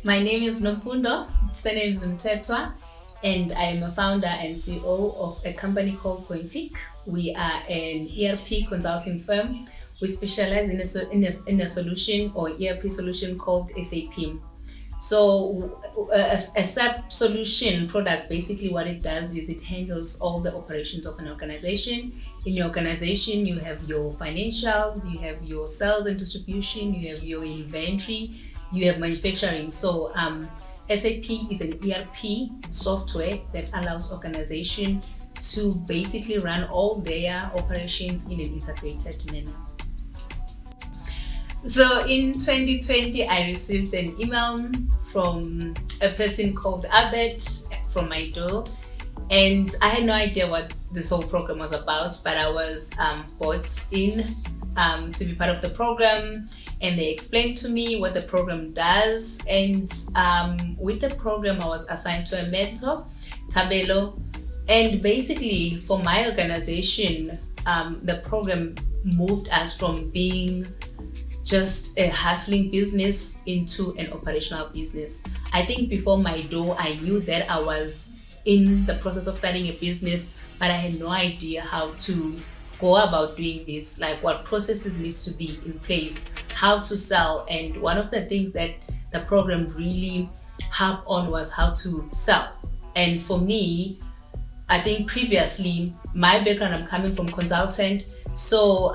My name is Nomfundo Mthethwa, and I am a founder and CEO of a company called Pointique. We are an ERP consulting firm. We specialize in a solution or ERP solution called SAP. So a SAP solution product, basically what it does is it handles all the operations of an organization. In your organization, you have your financials, you have your sales and distribution, you have your inventory, you have manufacturing. So SAP is an ERP software that allows organizations to basically run all their operations in an integrated manner. So in 2020, I received an email from a person called Albert from my door, and I had no idea what this whole program was about, but I was brought in to be part of the program, and they explained to me what the program does. And with the program, I was assigned to a mentor, Tabelo, and basically for my organization, the program moved us from being just a hustling business into an operational business. I think before my door, I knew that I was in the process of starting a business, but I had no idea how to go about doing this, like what processes needs to be in place, how to sell. And one of the things that the program really harped on was how to sell. And for me, I think previously, my background, I'm coming from consultant. So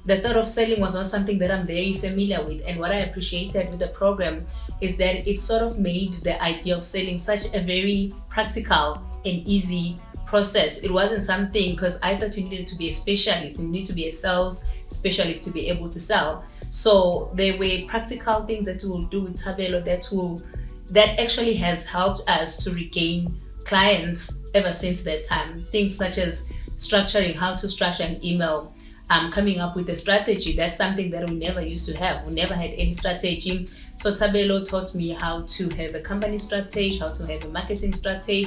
the thought of selling was not something that I'm very familiar with. And what I appreciated with the program is that it sort of made the idea of selling such a very practical and easy process. It wasn't something, because I thought you needed to be a specialist, you need to be a sales specialist to be able to sell. So there were practical things that we will do with Tabelo that actually has helped us to regain clients ever since that time. Things such as structuring, how to structure an email, coming up with a strategy. That's something that we never used to have. We never had any strategy. So Tabelo taught me how to have a company strategy, how to have a marketing strategy.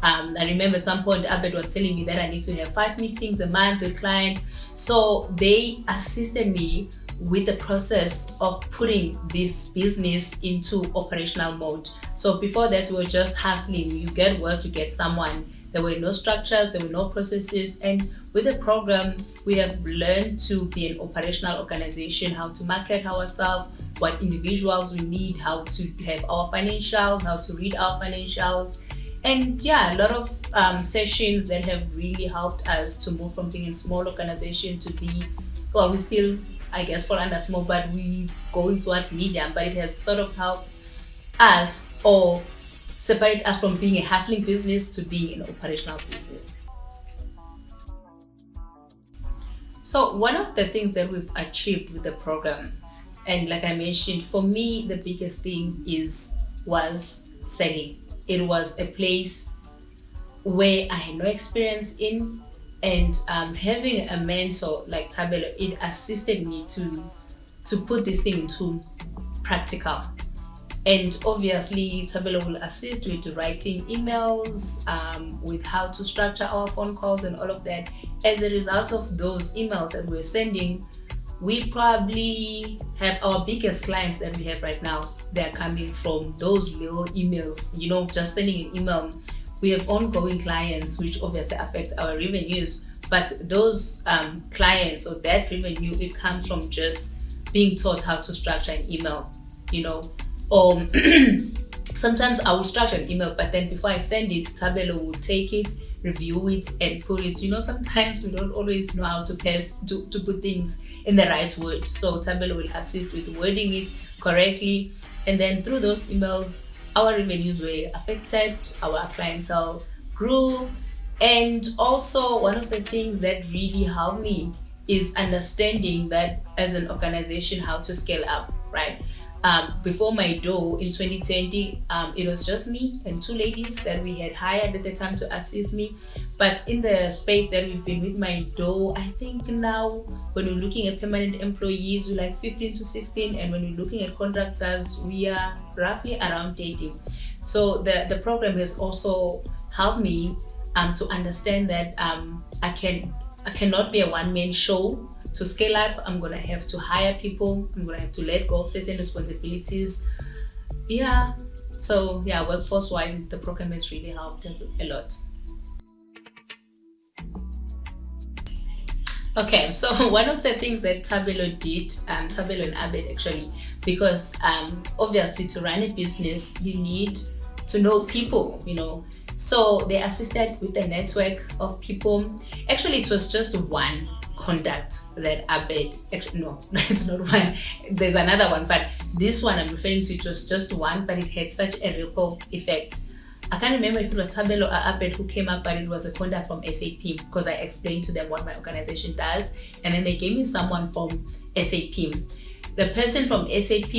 I remember at some point Albert was telling me that I need to have 5 meetings a month with client. So they assisted me with the process of putting this business into operational mode. So before that, we were just hustling. You get work, you get someone. There were no structures, there were no processes. And with the program, we have learned to be an operational organization, how to market ourselves, what individuals we need, how to have our financials, how to read our financials. And yeah, a lot of sessions that have really helped us to move from being a small organization to be, well, we still, I guess, fall under small, but we going towards medium. But it has sort of helped us or separate us from being a hustling business to being an operational business. So one of the things that we've achieved with the program, and like I mentioned, for me, the biggest thing was selling. It was a place where I had no experience in, and having a mentor like Tabelo, it assisted me to put this thing into practical. And obviously, Tabelo will assist with writing emails, with how to structure our phone calls and all of that. As a result of those emails that we're sending, we probably have our biggest clients that we have right now. They're coming from those little emails, just sending an email. We have ongoing clients, which obviously affect our revenues. But those clients or that revenue, it comes from just being taught how to structure an email, Or sometimes I will structure an email, but then before I send it, Tabelo will take it, review it, and put it. Sometimes we don't always know how to put things in the right word. So Tabelo will assist with wording it correctly. And then through those emails, our revenues were affected, our clientele grew. And also one of the things that really helped me is understanding that as an organization, how to scale up, right? Before my door in 2020, it was just me and 2 ladies that we had hired at the time to assist me. But in the space that we've been with my door, I think now when we're looking at permanent employees, we're like 15 to 16. And when we're looking at contractors, we are roughly around 30. So the program has also helped me to understand that I cannot be a one-man show. To scale up, I'm going to have to hire people. I'm going to have to let go of certain responsibilities. Yeah. So yeah, workforce wise, the program has really helped us a lot. Okay, so one of the things that Tabelo did, Tabelo and Abed actually, because obviously to run a business, you need to know people, So they assisted with a network of people. Actually, it was just one contact that Abed, actually, no, it's not one. There's another one, but this one I'm referring to, it was just one, but it had such a ripple effect. I can't remember if it was Tabelo or Abed who came up, but it was a contact from SAP because I explained to them what my organization does, and then they gave me someone from SAP. The person from SAP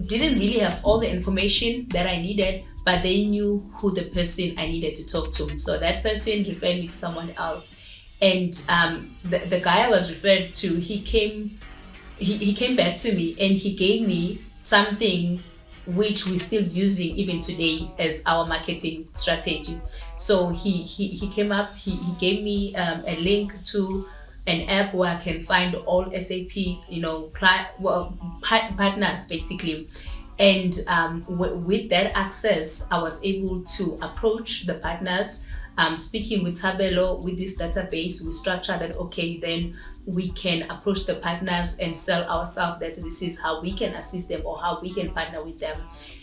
didn't really have all the information that I needed, but they knew who the person I needed to talk to. So that person referred me to someone else, and the guy I was referred to, he came back to me and he gave me something which we're still using even today as our marketing strategy. So he came up, he gave me a link to an app where I can find all SAP, partners basically. And with that access, I was able to approach the partners. Speaking with Tabelo, with this database, we structured that, okay, then we can approach the partners and sell ourselves that this is how we can assist them or how we can partner with them.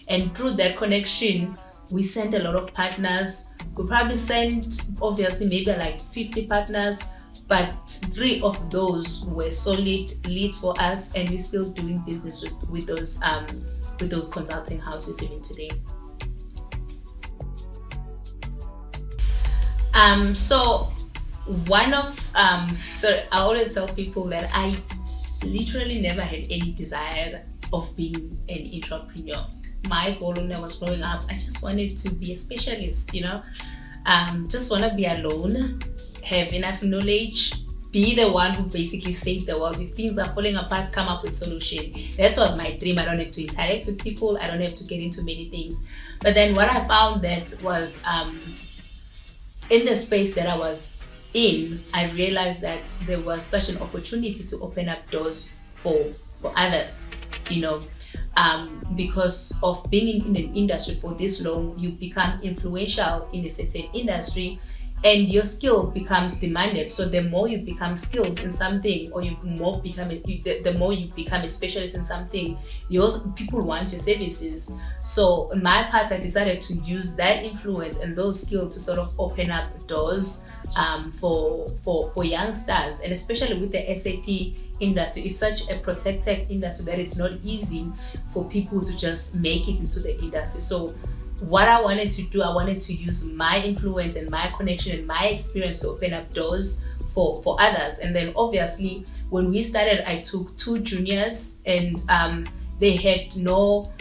And through that connection, we sent a lot of partners. We probably sent, obviously, maybe like 50 partners, but 3 of those were solid leads for us, and we're still doing business with those consulting houses even today. So I always tell people that I literally never had any desire of being an entrepreneur. My goal when I was growing up, I just wanted to be a specialist, just want to be alone, have enough knowledge, be the one who basically saved the world. If things are falling apart, come up with solution. That was my dream. I don't have to interact with people. I don't have to get into many things. But then what I found that was in the space that I was in, I realized that there was such an opportunity to open up doors for others, because of being in an industry for this long, you become influential in a certain industry and your skill becomes demanded. So the more you become skilled in something, or the more you become a specialist in something, people want your services. So on my part, I decided to use that influence and those skills to sort of open up doors for youngsters, and especially with the SAP industry. It's such a protected industry that it's not easy for people to just make it into the industry. So what I wanted to do, I wanted to use my influence and my connection and my experience to open up doors for others. And then obviously when we started, I took 2 juniors, and they had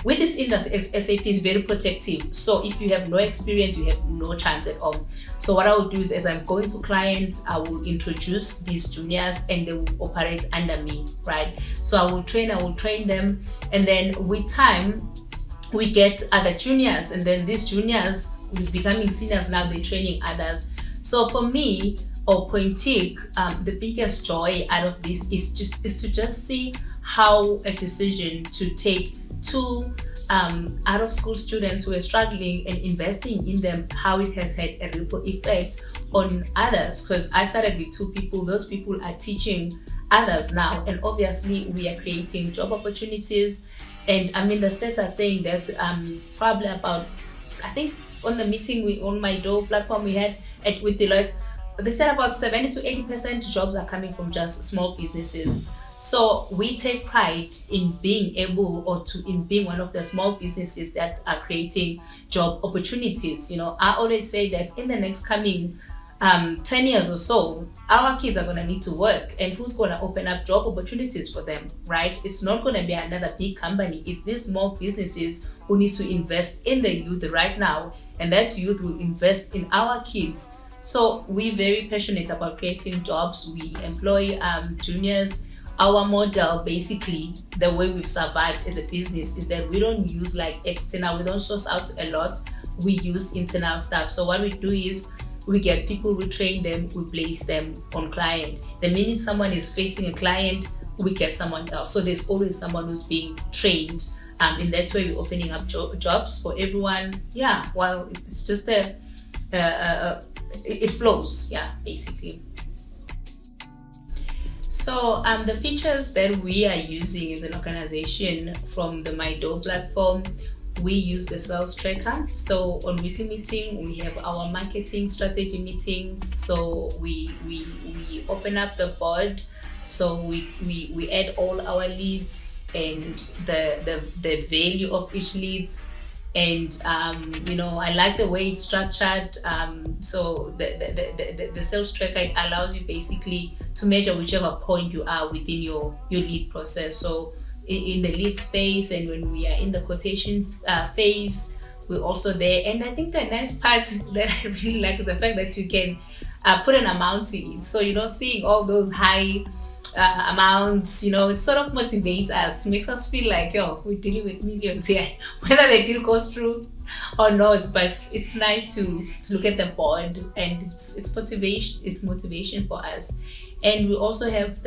with this industry, SAP is very protective. So if you have no experience, you have no chance at all. So what I will do is, as I'm going to clients, I will introduce these juniors and they will operate under me, right? So I will train them, and then with time, we get other juniors, and then these juniors will becoming seniors. Now they're training others. So for me, or Pointique, the biggest joy out of this is to just see how a decision to take 2 out of school students who are struggling and investing in them, how it has had a ripple effect on others. Because I started with 2 people, those people are teaching others now, and obviously we are creating job opportunities. And I mean, the stats are saying that probably about, I think on the meeting on my door platform we had with Deloitte, they said about 70 to 80% jobs are coming from just small businesses. So we take pride in being one of the small businesses that are creating job opportunities. I always say that in the next coming 10 years or so, our kids are going to need to work, and who's going to open up job opportunities for them, right? It's not going to be another big company. It's these small businesses who need to invest in the youth right now, and that youth will invest in our kids. So we're very passionate about creating jobs. We employ juniors. Our model, basically, the way we've survived as a business is that we don't use external, we don't source out a lot, we use internal staff. So what we do is, we get people, we train them, we place them on client. The minute someone is facing a client, we get someone else. So there's always someone who's being trained In that way, we're opening up jobs for everyone. Yeah, well, it's just it flows, yeah, basically. So the features that we are using as an organization from the MyDoor platform, we use the sales tracker. So on weekly meeting, we have our marketing strategy meetings. So we open up the board. So we add all our leads and the value of each leads. And I like the way it's structured. So the sales tracker allows you basically to measure whichever point you are within your lead process. So in the lead space, and when we are in the quotation phase, we're also there. And I think the nice part that I really like is the fact that you can put an amount to it. So seeing all those high amounts, it sort of motivates us, makes us feel like, we're dealing with millions here, whether the deal goes through or not. But it's nice to look at the board, and it's motivation for us. And we also have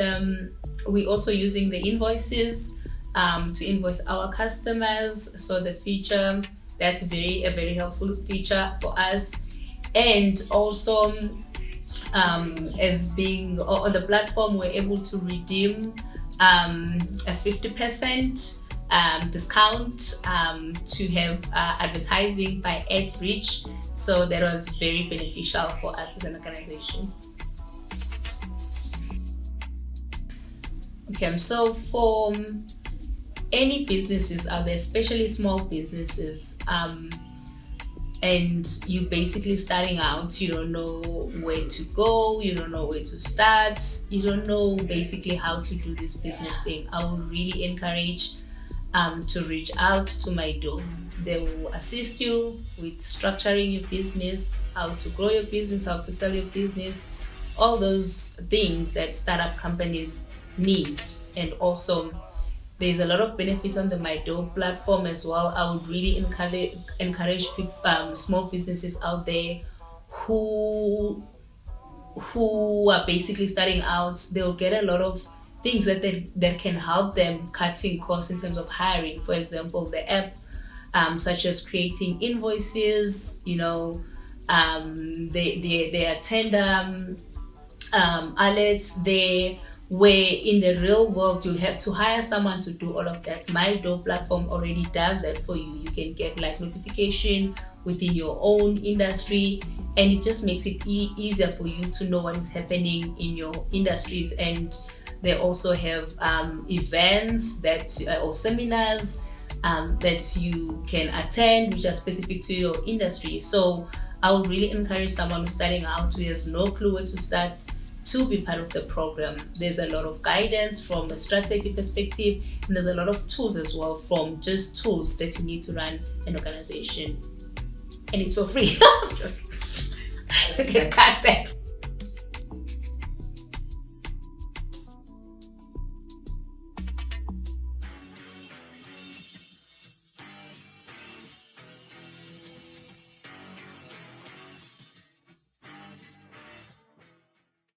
we're also using the invoices to invoice our customers. So the feature, that's a very helpful feature for us. And also as being on the platform, we're able to redeem a 50% discount to have advertising by ad reach. So that was very beneficial for us as an organization. Okay, so for any businesses out there, especially small businesses, and you basically starting out, you don't know where to go, you don't know where to start, you don't know basically how to do this business thing, I would really encourage to reach out to MyDoor. They will assist you with structuring your business, how to grow your business, how to sell your business, all those things that startup companies need. And also there's a lot of benefit on the MyDoor platform as well. I would really encourage small businesses out there who are basically starting out. They'll get a lot of things that can help them cutting costs in terms of hiring. For example, the app, such as creating invoices, there are tender alerts there, where in the real world you'll have to hire someone to do all of that. MyDoor platform already does that for you. You can get like notification within your own industry, and it just makes it easier for you to know what is happening in your industries. And they also have events or seminars that you can attend, which are specific to your industry. So I would really encourage someone who's starting out, who has no clue where to start, to be part of the program. There's a lot of guidance from a strategy perspective, and there's a lot of tools as well, from just tools that you need to run an organization. And it's for free. You can cut that.